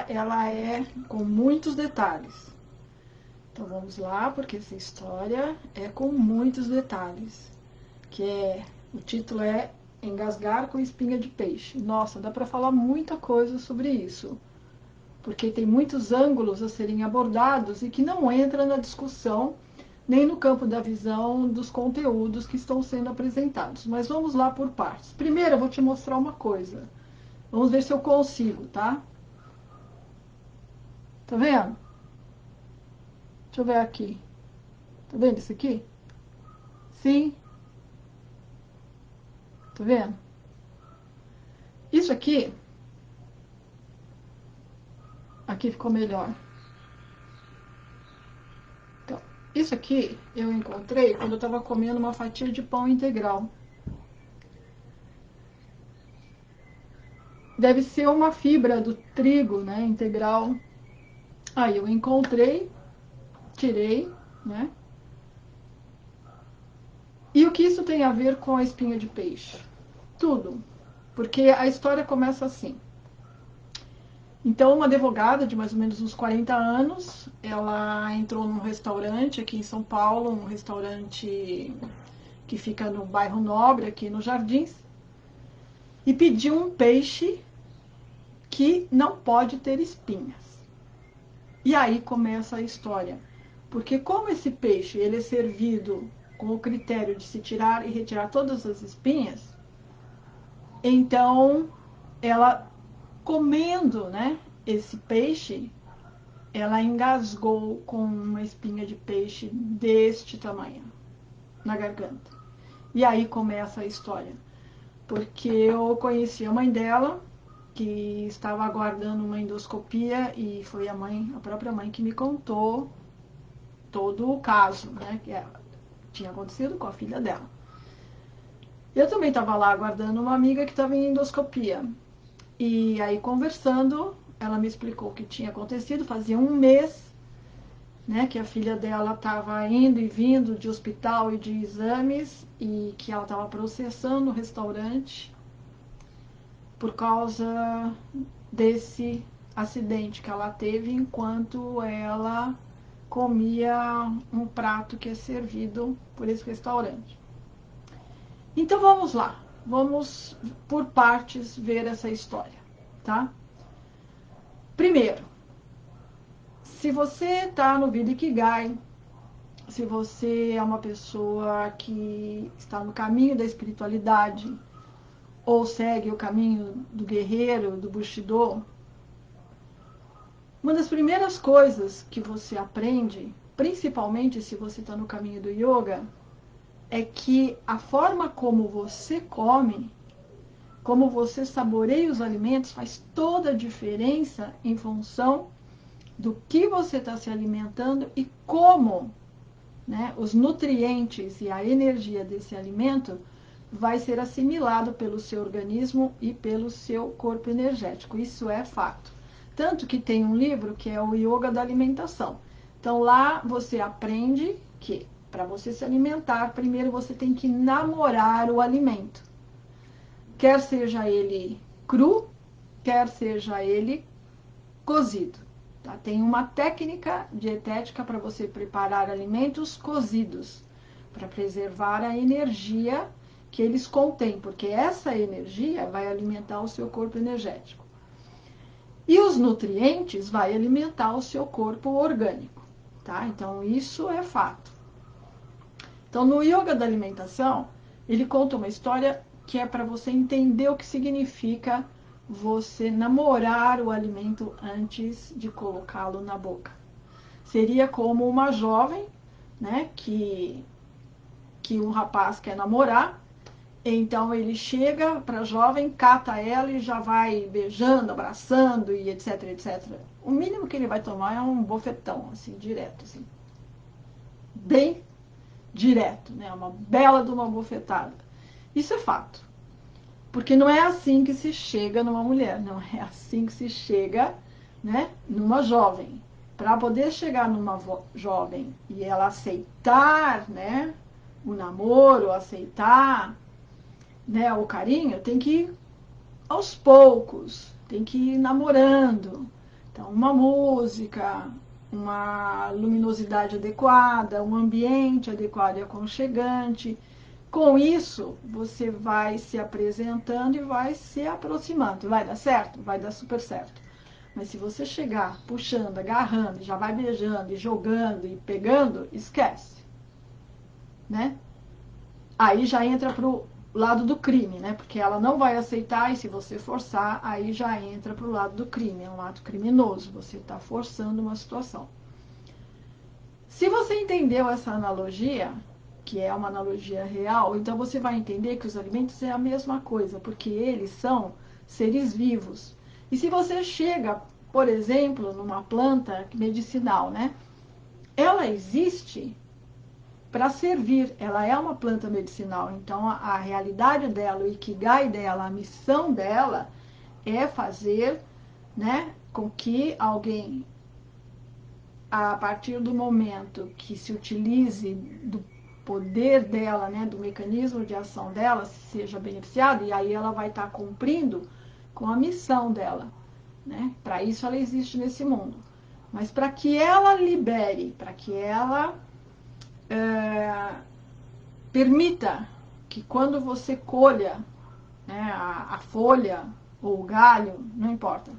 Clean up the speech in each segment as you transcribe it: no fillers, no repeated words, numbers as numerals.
ela é com muitos detalhes. Então vamos lá, porque essa história é com muitos detalhes. O título é Engasgar com Espinha de Peixe. Nossa, dá para falar muita coisa sobre isso, porque tem muitos ângulos a serem abordados e que não entra na discussão nem no campo da visão dos conteúdos que estão sendo apresentados. Mas vamos lá por partes. Primeiro eu vou te mostrar uma coisa. Vamos ver se eu consigo, tá? Tá vendo? Deixa eu ver aqui. Tá vendo isso aqui? Sim. Tá vendo? Isso aqui ficou melhor. Então, isso aqui eu encontrei quando eu estava comendo uma fatia de pão integral. Deve ser uma fibra do trigo, né, integral. Aí eu encontrei, tirei, né? E o que isso tem a ver com a espinha de peixe? Tudo. Porque a história começa assim. Então, uma advogada de mais ou menos uns 40 anos, ela entrou num restaurante aqui em São Paulo, um restaurante que fica no bairro Nobre, aqui nos Jardins, e pediu um peixe que não pode ter espinhas. E aí começa a história. Porque como esse peixe ele é servido com o critério de se tirar e retirar todas as espinhas, então ela comendo, né, esse peixe, ela engasgou com uma espinha de peixe deste tamanho na garganta. E aí começa a história. Porque eu conheci a mãe dela, que estava aguardando uma endoscopia, e foi a própria mãe que me contou todo o caso, né, que tinha acontecido com a filha dela. Eu também estava lá aguardando uma amiga que estava em endoscopia. E aí, conversando, ela me explicou o que tinha acontecido. Fazia um mês, né, que a filha dela estava indo e vindo de hospital e de exames, e que ela estava processando o restaurante por causa desse acidente que ela teve enquanto ela comia um prato que é servido por esse restaurante. Então vamos lá, vamos por partes ver essa história, tá? Primeiro, se você está no Vida Ikigai, se você é uma pessoa que está no caminho da espiritualidade ou segue o caminho do guerreiro, do Bushido, uma das primeiras coisas que você aprende, principalmente se você está no caminho do yoga, é que a forma como você come, como você saboreia os alimentos, faz toda a diferença em função do que você está se alimentando e como, né, os nutrientes e a energia desse alimento vai ser assimilado pelo seu organismo e pelo seu corpo energético. Isso é fato. Tanto que tem um livro que é o Yoga da Alimentação. Então lá você aprende que para você se alimentar, primeiro você tem que namorar o alimento. Quer seja ele cru, quer seja ele cozido. Tá? Tem uma técnica dietética para você preparar alimentos cozidos, para preservar a energia que eles contêm, porque essa energia vai alimentar o seu corpo energético. E os nutrientes vai alimentar o seu corpo orgânico. Tá? Então, isso é fato. Então, no Yoga da Alimentação, ele conta uma história que é para você entender o que significa você namorar o alimento antes de colocá-lo na boca. Seria como uma jovem, né, que um rapaz quer namorar, então ele chega para a jovem, cata ela e já vai beijando, abraçando e etc, etc. O mínimo que ele vai tomar é um bofetão, assim, direto, assim. Bem direto, né? Uma bela de uma bofetada. Isso é fato. Porque não é assim que se chega numa mulher, não é assim que se chega, né, numa jovem. Para poder chegar numa jovem e ela aceitar, né, o namoro, aceitar, né, o carinho, tem que ir aos poucos, tem que ir namorando, Então, uma música, uma luminosidade adequada, um ambiente adequado e aconchegante. Com isso, você vai se apresentando e vai se aproximando. Vai dar certo? Vai dar super certo. Mas se você chegar puxando, agarrando, já vai beijando e jogando e pegando, esquece. Né? Aí já entra pro lado do crime, né? Porque ela não vai aceitar e se você forçar, aí já entra pro lado do crime. É um ato criminoso. Você está forçando uma situação. Se você entendeu essa analogia, que é uma analogia real, então você vai entender que os alimentos é a mesma coisa, porque eles são seres vivos. E se você chega, por exemplo, numa planta medicinal, né? Ela existe para servir, ela é uma planta medicinal, então a realidade dela, o ikigai dela, a missão dela é fazer, né, com que alguém, a partir do momento que se utilize do poder dela, né, do mecanismo de ação dela, seja beneficiado, e aí ela vai estar cumprindo com a missão dela. Né? Para isso ela existe nesse mundo. Mas para que ela libere, para que ela permita que quando você colha, né, a folha ou o galho, não importa,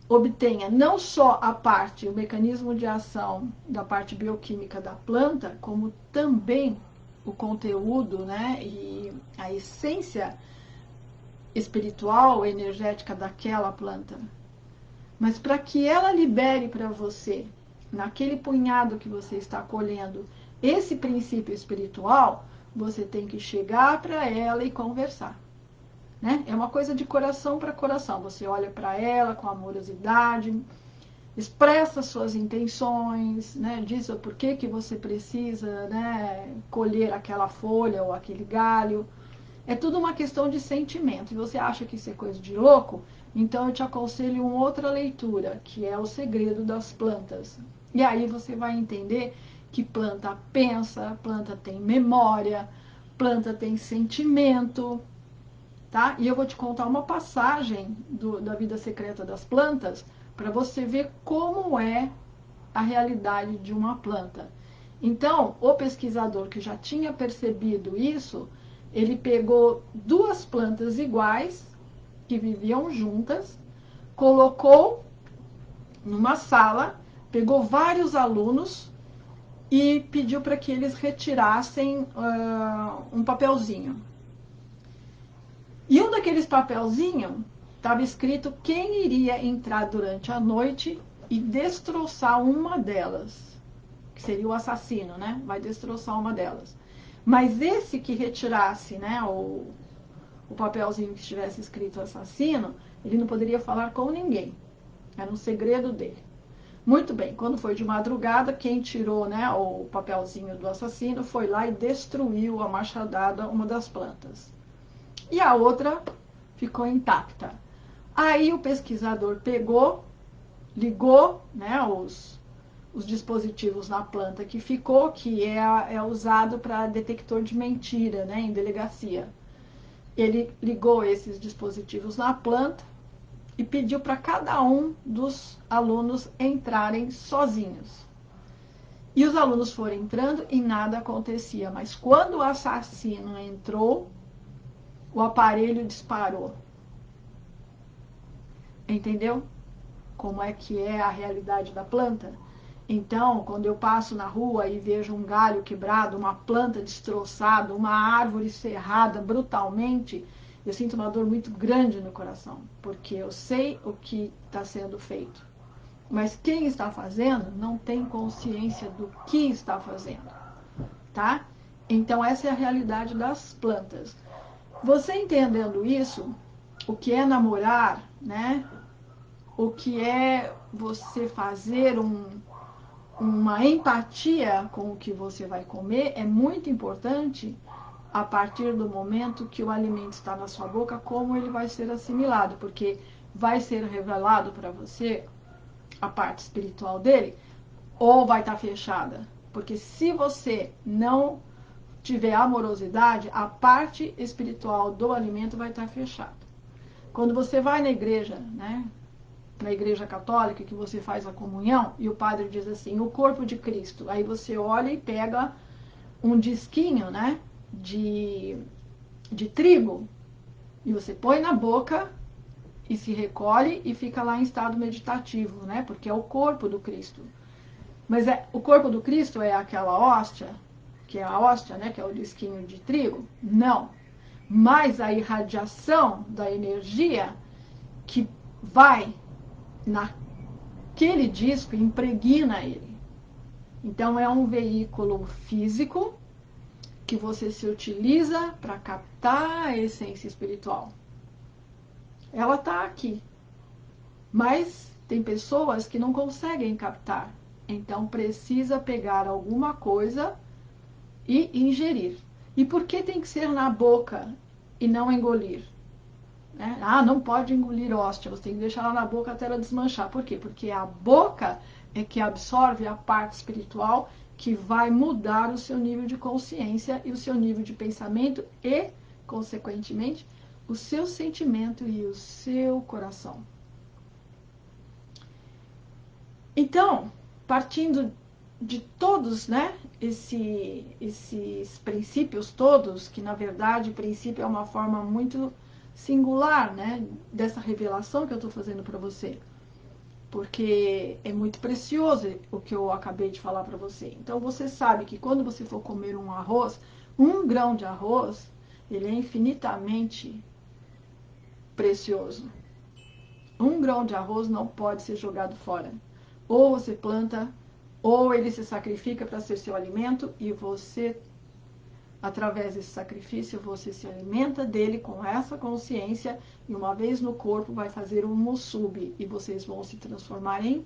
obtenha não só a parte, o mecanismo de ação da parte bioquímica da planta, como também o conteúdo, né, e a essência espiritual, energética daquela planta. Mas para que ela libere para você, naquele punhado que você está colhendo, esse princípio espiritual, você tem que chegar para ela e conversar. Né? É uma coisa de coração para coração. Você olha para ela com amorosidade, expressa suas intenções, né? Diz o porquê que você precisa, né, colher aquela folha ou aquele galho. É tudo uma questão de sentimento. E você acha que isso é coisa de louco? Então eu te aconselho uma outra leitura, que é O Segredo das Plantas. E aí você vai entender que planta pensa, planta tem memória, planta tem sentimento. Tá? E eu vou te contar uma passagem da vida secreta das plantas para você ver como é a realidade de uma planta. Então, o pesquisador que já tinha percebido isso, ele pegou duas plantas iguais, que viviam juntas, colocou numa sala, pegou vários alunos e pediu para que eles retirassem um papelzinho. E um daqueles papelzinhos estava escrito quem iria entrar durante a noite e destroçar uma delas, que seria o assassino, né? Vai destroçar uma delas. Mas esse que retirasse, né, o papelzinho que estivesse escrito assassino, ele não poderia falar com ninguém. Era um segredo dele. Muito bem, quando foi de madrugada, quem tirou, né, o papelzinho do assassino foi lá e destruiu a machadada uma das plantas. E a outra ficou intacta. Aí o pesquisador pegou, ligou, né, os dispositivos na planta que ficou, que é usado para detector de mentira, né, em delegacia. Ele ligou esses dispositivos na planta e pediu para cada um dos alunos entrarem sozinhos. E os alunos foram entrando e nada acontecia. Mas quando o assassino entrou, o aparelho disparou. Entendeu? Como é que é a realidade da planta? Então, quando eu passo na rua e vejo um galho quebrado, uma planta destroçada, uma árvore serrada brutalmente, eu sinto uma dor muito grande no coração, porque eu sei o que está sendo feito. Mas quem está fazendo não tem consciência do que está fazendo, tá? Então, essa é a realidade das plantas. Você entendendo isso, o que é namorar, né? O que é você fazer uma empatia com o que você vai comer é muito importante a partir do momento que o alimento está na sua boca, como ele vai ser assimilado, porque vai ser revelado para você a parte espiritual dele ou vai estar fechada. Porque se você não tiver amorosidade, a parte espiritual do alimento vai estar fechada. Quando você vai na igreja, né, na Igreja Católica, que você faz a comunhão, e o padre diz assim, o corpo de Cristo. Aí você olha e pega um disquinho, né, de trigo, e você põe na boca e se recolhe e fica lá em estado meditativo, né, porque é o corpo do Cristo. Mas o corpo do Cristo é aquela hóstia, que é a hóstia, né, que é o disquinho de trigo? Não. Mas a irradiação da energia que vai naquele disco impregna ele. Então é um veículo físico que você se utiliza para captar a essência espiritual. Ela está aqui, mas tem pessoas que não conseguem captar. Então precisa pegar alguma coisa e ingerir. E por que tem que ser na boca e não engolir? Né? Ah, não pode engolir hóstia, você tem que deixar ela na boca até ela desmanchar. Por quê? Porque a boca é que absorve a parte espiritual que vai mudar o seu nível de consciência e o seu nível de pensamento e, consequentemente, o seu sentimento e o seu coração. Então, partindo de todos, né, esses princípios todos, que na verdade o princípio é uma forma muito singular, né, dessa revelação que eu estou fazendo para você, porque é muito precioso o que eu acabei de falar para você. Então você sabe que quando você for comer um arroz, 1 grão de arroz, ele é infinitamente precioso. 1 grão de arroz não pode ser jogado fora. Ou você planta, ou ele se sacrifica para ser seu alimento, e você, através desse sacrifício, você se alimenta dele com essa consciência, e uma vez no corpo vai fazer um musubi, e vocês vão se transformar em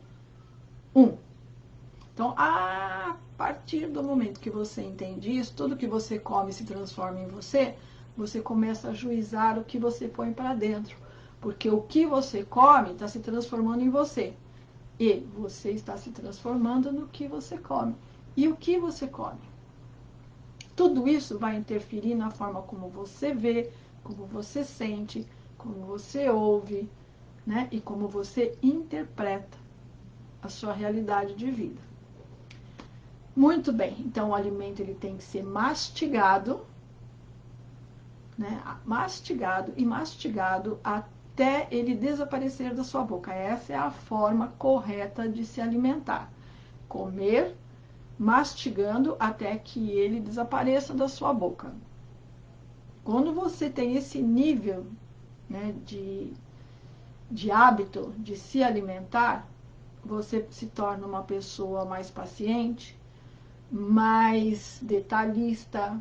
um. Então, a partir do momento que você entende isso, tudo que você come se transforma em você, você começa a juizar o que você põe para dentro. Porque o que você come está se transformando em você. E você está se transformando no que você come. E o que você come? Tudo isso vai interferir na forma como você vê, como você sente, como você ouve, né? E como você interpreta a sua realidade de vida. Muito bem, então o alimento ele tem que ser mastigado, né? Mastigado e mastigado até ele desaparecer da sua boca. Essa é a forma correta de se alimentar. Comer mastigando até que ele desapareça da sua boca. Quando você tem esse nível, né, de hábito de se alimentar, você se torna uma pessoa mais paciente, mais detalhista,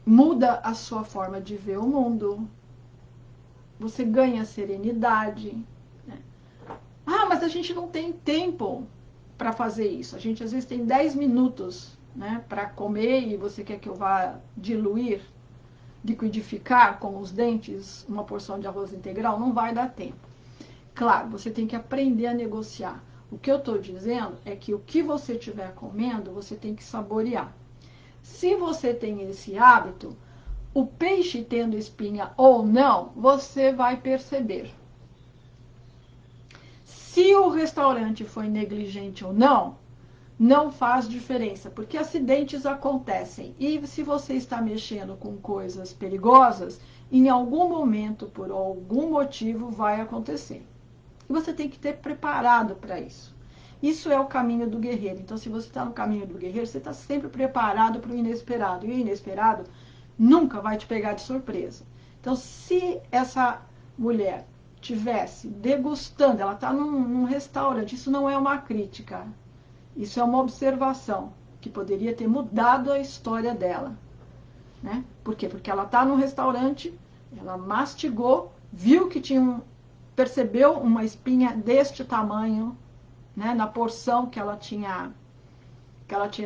muda a sua forma de ver o mundo, você ganha serenidade, né? Ah, mas a gente não tem tempo para fazer isso. A gente às vezes tem 10 minutos, né, para comer, e você quer que eu vá diluir, liquidificar com os dentes uma porção de arroz integral? Não vai dar tempo. Claro, você tem que aprender a negociar. O que eu estou dizendo é que o que você estiver comendo, você tem que saborear. Se você tem esse hábito, o peixe tendo espinha ou não, você vai perceber. Se o restaurante foi negligente ou não, não faz diferença, porque acidentes acontecem. E se você está mexendo com coisas perigosas, em algum momento, por algum motivo, vai acontecer. E você tem que ter preparado para isso. Isso é o caminho do guerreiro. Então, se você está no caminho do guerreiro, você está sempre preparado para o inesperado. E o inesperado nunca vai te pegar de surpresa. Então, se essa mulher tivesse degustando, ela está num restaurante, isso não é uma crítica, isso é uma observação que poderia ter mudado a história dela, né? Por quê? Porque ela está num restaurante, ela mastigou, viu que percebeu uma espinha deste tamanho, né, na porção que ela tinha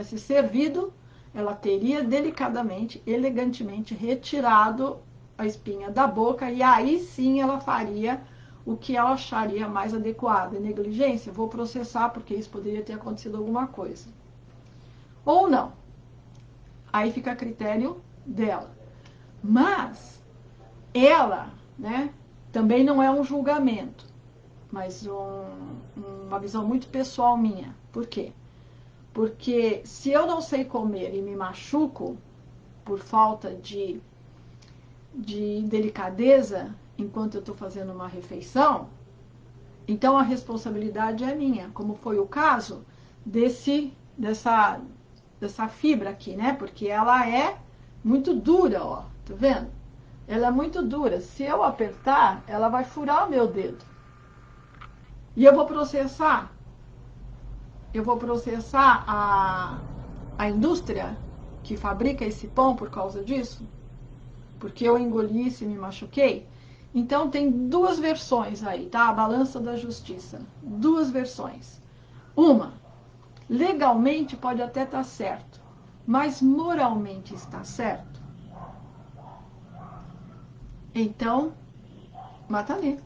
se servido, ela teria delicadamente, elegantemente retirado a espinha da boca, e aí sim ela faria o que ela acharia mais adequado. É negligência? Vou processar porque isso poderia ter acontecido alguma coisa. Ou não. Aí fica a critério dela. Mas ela, né, também não é um julgamento. mas uma visão muito pessoal minha. Por quê? Porque se eu não sei comer e me machuco por falta de delicadeza enquanto eu estou fazendo uma refeição, então a responsabilidade é minha, como foi o caso dessa fibra aqui, né? Porque ela é muito dura, ó, tá vendo? Ela é muito dura. Se eu apertar, ela vai furar o meu dedo. E eu vou processar. Eu vou processar a indústria que fabrica esse pão por causa disso? Porque eu engoli isso e me machuquei? Então tem duas versões aí, tá? A balança da justiça. Duas versões. Uma, legalmente pode até estar certo, mas moralmente está certo? Então, mata ali.